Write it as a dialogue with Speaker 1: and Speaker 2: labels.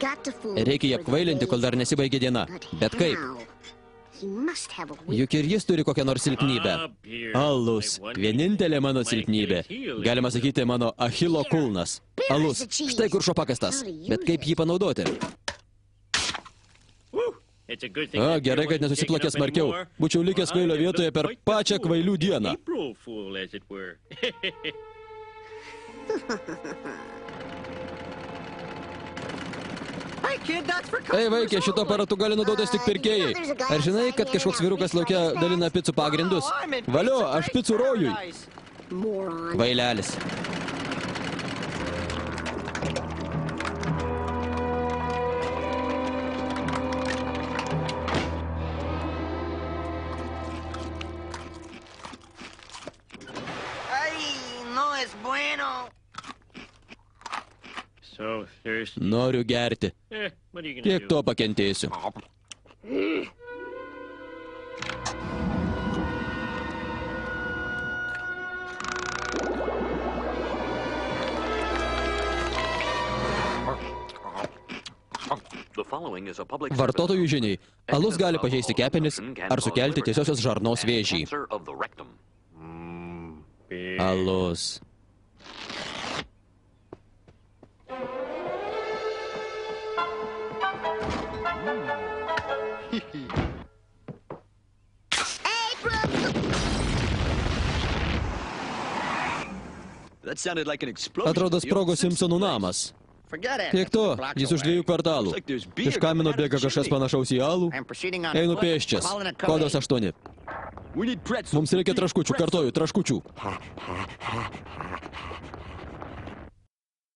Speaker 1: Reikia jį apkvailinti, kol dar nesibaigė diena. Bet kaip? Juk ir jis turi kokią nors silpnybę. Alus. Vienintelė mano silpnybė. Galima sakyti, mano Achilo kulnas. Alus. Štai kur šuo pakastas. Bet kaip jį panaudoti? O, gerai, kad nesusiplakė smarkiau. Būčiau likęs kvailio vietoje per pačią kvailių dieną. Ei, vaikė, šito aparatu gali naudotis tik pirkėjai. Ar žinai, kad kažkoks vyrukas laukia dalina picų pagrindus? Valio, aš picų rojui. Kvailelis. Noriu gerti. Kiek to pakentėsiu? Vartotojų žiniai. Alus gali pažeisti kepenis ar sukelti tiesiosios žarnos vėžį. Alus. Atrodo sprogo Simpsonų namas. Tiek to, jis už 2 kvartalų. Iš kamino bėga kažkas panašaus į alų. Einu pėsčias. Kodas 8. Mums reikia traškučių, kartoju, traškučių.